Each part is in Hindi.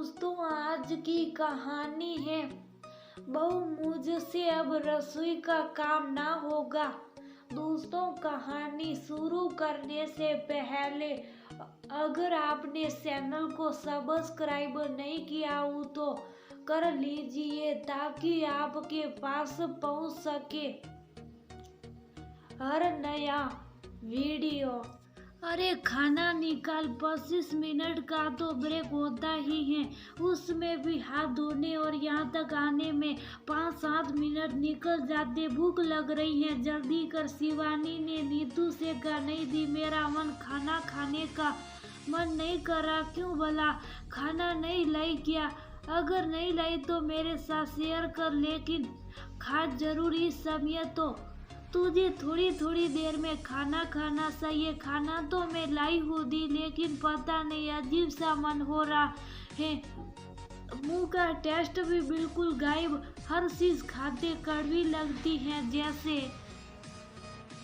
दोस्तों, आज की कहानी है बहू मुझसे अब रसोई का काम ना होगा। दोस्तों, कहानी शुरू करने से पहले अगर आपने चैनल को सब्सक्राइब नहीं किया हो तो कर लीजिए ताकि आपके पास पहुंच सके हर नया वीडियो। अरे खाना निकाल, 25 मिनट का तो ब्रेक होता ही है, उसमें भी हाथ धोने और यहाँ तक आने में 5-7 मिनट निकल जाते। भूख लग रही है, जल्दी कर। शिवानी ने नीतू से कहा। नहीं दी, मेरा मन खाना खाने का मन नहीं कर रहा। क्यों भला, खाना नहीं लाई क्या? अगर नहीं लाई तो मेरे साथ शेयर कर, लेकिन खा जरूर इस समय तो। तुझे थोड़ी थोड़ी देर में खाना खाना सही है। खाना तो मैं लाई हूँ दी, लेकिन पता नहीं अजीब सा मन हो रहा है। मुंह का टेस्ट भी बिल्कुल गायब। हर चीज खाते कड़वी लगती है जैसे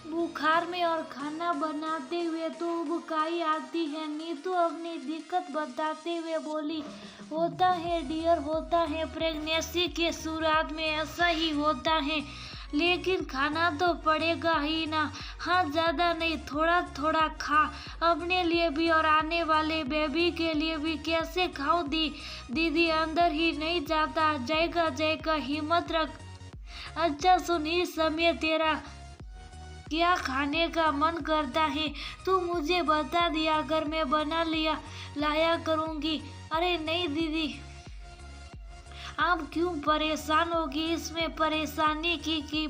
बुखार में, और खाना बनाते हुए तो उबकाई आती है। नीतू अपनी दिक्कत बताते हुए बोली, होता है डियर, होता है। प्रेगनेंसी के शुरुआत में ऐसा ही होता है, लेकिन खाना तो पड़ेगा ही ना। हाँ, ज़्यादा नहीं, थोड़ा थोड़ा खा, अपने लिए भी और आने वाले बेबी के लिए भी। कैसे खाऊं दीदी, अंदर ही नहीं जाता। जाएगा, हिम्मत रख। अच्छा सुन, इस समय तेरा क्या खाने का मन करता है तू मुझे बता दिया कर, मैं बना लाया करूँगी। अरे नहीं दीदी, आप क्यों परेशान होगी? इसमें परेशानी की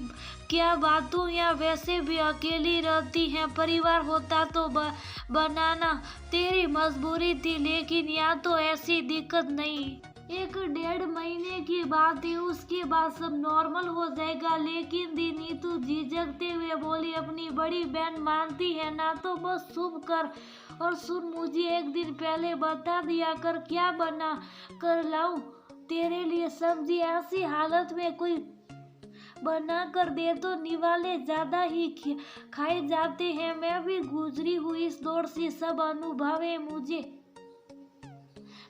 क्या बातों, या वैसे भी अकेली रहती है। परिवार होता तो बनाना तेरी मजबूरी थी, लेकिन यहाँ तो ऐसी दिक्कत नहीं। 1-1.5 महीने की बात है, उसके बाद सब नॉर्मल हो जाएगा। लेकिन दी, नीतू झिझकते हुए बोली, अपनी बड़ी बहन मानती है ना, तो बस शुभ कर। और सुन, मुझे एक दिन पहले बता दिया कर, क्या बना कर लाऊं तेरे लिए सब्जी। ऐसी हालत में कोई बना कर दे तो निवाले ज्यादा ही खाए जाते हैं। मैं भी गुजरी हुई इस दौर से, सब अनुभव है मुझे।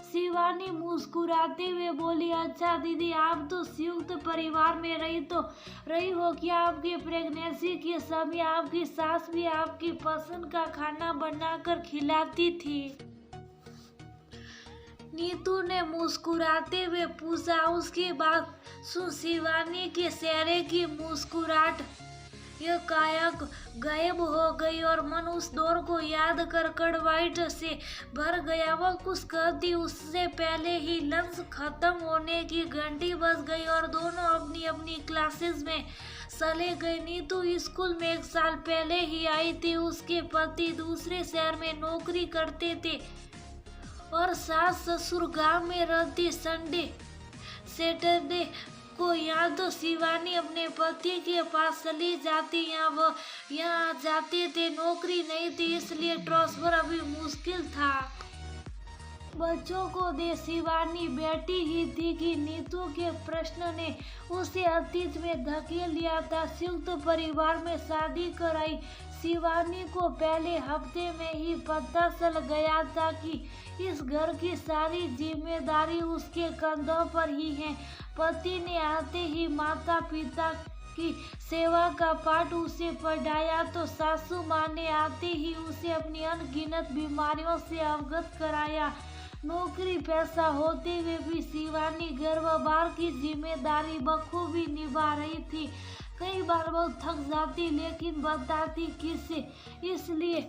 शिवानी मुस्कुराते हुए बोली, अच्छा दीदी, आप तो संयुक्त परिवार में रही हो क्या? आपकी प्रेगनेंसी के समय आपकी सास भी आपकी पसंद का खाना बनाकर खिलाती थी? नीतू ने मुस्कुराते हुए पूछा। उसके बाद शिवानी के चेहरे की मुस्कुराहट यह कायक गायब हो गई और मन उस दौर को याद कर कड़वाहट से भर गया। वह कुछ कहती उससे पहले ही लंच खत्म होने की घंटी बज गई और दोनों अपनी अपनी क्लासेस में चले गए। नीतू स्कूल में 1 साल पहले ही आई थी। उसके पति दूसरे शहर में नौकरी करते थे और सास ससुर गांव में रहती। संडे सैटरडे को यहाँ तो शिवानी अपने पति के पास चली जाती, यहाँ जाते थे। नौकरी नहीं थी, इसलिए ट्रांसफर अभी मुश्किल था। बच्चों को दे शिवानी बैठी ही थी कि नीतू के प्रश्न ने उसे अतीत में धकेल लिया था। संयुक्त परिवार में शादी कराई। शिवानी को पहले हफ्ते में ही पता चल गया था कि इस घर की सारी जिम्मेदारी उसके कंधों पर ही है। पति ने आते ही माता पिता की सेवा का पाठ उसे पढ़ाया, तो सासू माँ ने आते ही उसे अपनी अनगिनत बीमारियों से अवगत कराया। नौकरी पैसा होते हुए भी शिवानी घर व बाहर की जिम्मेदारी बखूबी निभा रही थी। कई बार बहुत थक जाती, लेकिन बताती किससे, इसलिए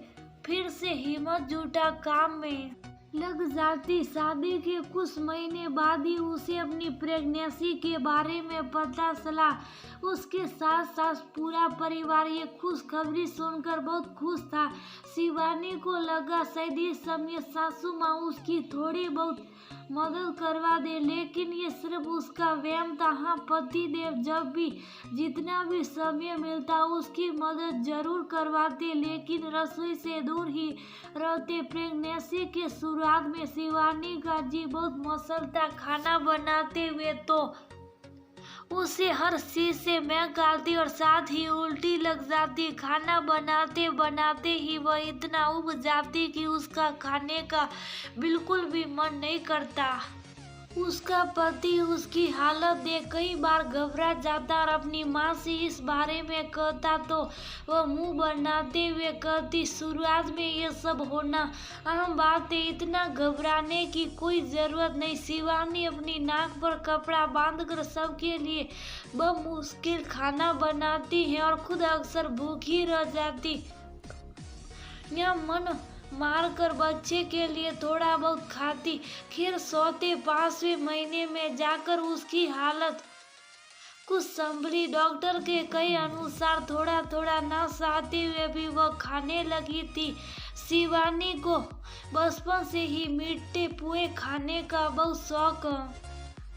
फिर से हिम्मत जुटा काम में लग जाती। शादी के कुछ महीने बाद ही उसे अपनी प्रेगनेंसी के बारे में पता चला। उसके साथ साथ पूरा परिवार ये खुशखबरी सुनकर बहुत खुश था। शिवानी को लगा शायद इस समय सासू माँ उसकी थोड़ी बहुत मदद करवा दे, लेकिन ये सिर्फ उसका वहम था। हाँ, पति देव जब भी जितना भी समय मिलता उसकी मदद जरूर करवाते, लेकिन रसोई से दूर ही रहते। प्रेगनेंसी के शुरुआत में शिवानी का जी बहुत मसलता। खाना बनाते हुए तो उसे हर चीज से महक आती और साथ ही उल्टी लग जाती। खाना बनाते बनाते ही वह इतना उब जाती कि उसका खाने का बिल्कुल भी मन नहीं करता। उसका पति उसकी हालत देख कई बार घबरा जाता और अपनी माँ से इस बारे में कहता तो वह मुंह बनाते हुए कहती, शुरुआत में ये सब होना आम बात है, इतना घबराने की कोई जरूरत नहीं। शिवानी अपनी नाक पर कपड़ा बांधकर सबके लिए बमुश्किल खाना बनाती है और खुद अक्सर भूखी रह जाती या मन मार कर बच्चे के लिए थोड़ा बहुत खाती। खैर सोते 5वें महीने में जाकर उसकी हालत कुछ संभली। डॉक्टर के कहे अनुसार थोड़ा थोड़ा ना सहते हुए भी वह खाने लगी थी। शिवानी को बचपन से ही मीठे पुए खाने का बहुत शौक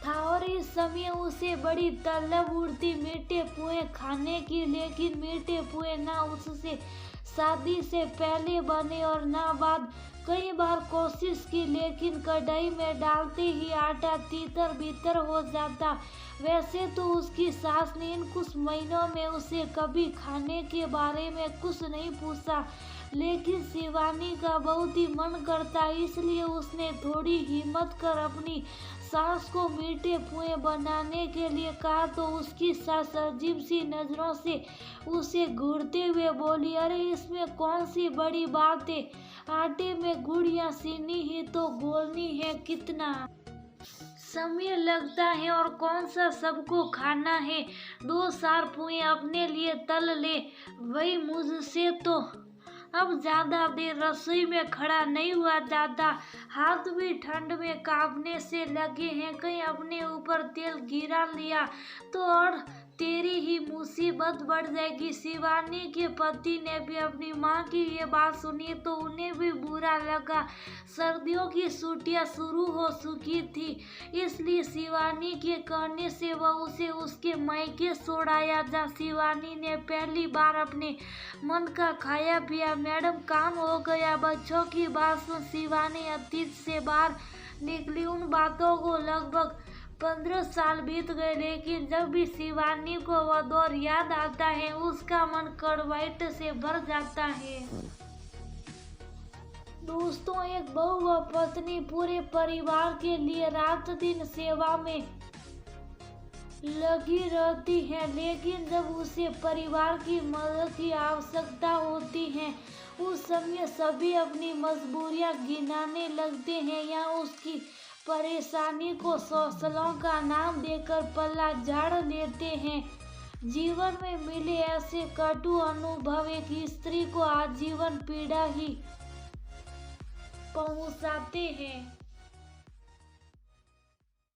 था और इस समय उसे बड़ी तलब उड़ती मीठे पुए खाने की, लेकिन मीठे पुए ना उससे शादी से पहले बने और ना बाद। कई बार कोशिश की लेकिन कढ़ाई में डालते ही आटा तीतर बीतर हो जाता। वैसे तो उसकी सास ने इन कुछ महीनों में उसे कभी खाने के बारे में कुछ नहीं पूछा, लेकिन शिवानी का बहुत ही मन करता, इसलिए उसने थोड़ी हिम्मत कर अपनी सास को मीठे पुए बनाने के लिए कहा तो उसकी सास अजीब सी नजरों से उसे घूरते हुए बोली, अरे इसमें कौन सी बड़ी बात है, आटे में गुड़ या चीनी ही तो घोलनी है, कितना समय लगता है और कौन सा सबको खाना है। 2-4 पुए अपने लिए तल ले, वही मुझसे तो अब ज्यादा देर रसोई में खड़ा नहीं हुआ जाता। हाथ भी ठंड में कांपने से लगे हैं, कहीं अपने ऊपर तेल गिरा लिया तो और तेरी ही मुसीबत बढ़ जाएगी। शिवानी के पति ने भी अपनी माँ की ये बात सुनी तो उन्हें भी बुरा लगा। सर्दियों की छुट्टियां शुरू हो चुकी थी, इसलिए शिवानी के कहने से वह उसे उसके मायके छोड़ाया जहाँ शिवानी ने पहली बार अपने मन का खाया पिया। मैडम काम हो गया। बच्चों की बात सुन शिवानी अतीत से बाहर निकली। उन बातों को लगभग 15 साल बीत गए, लेकिन जब भी शिवानी को वह दौर याद आता है उसका मन कड़वाहट से भर जाता है। दोस्तों, एक बहू व पत्नी पूरे परिवार के लिए रात दिन सेवा में लगी रहती है, लेकिन जब उसे परिवार की मदद की आवश्यकता होती है उस समय सभी अपनी मजबूरियां गिनाने लगते हैं या उसकी परेशानी को हौसलों का नाम देकर पल्ला झाड़ लेते हैं। जीवन में मिले ऐसे कटु अनुभव एक स्त्री को आजीवन पीड़ा ही पहुंचाते हैं।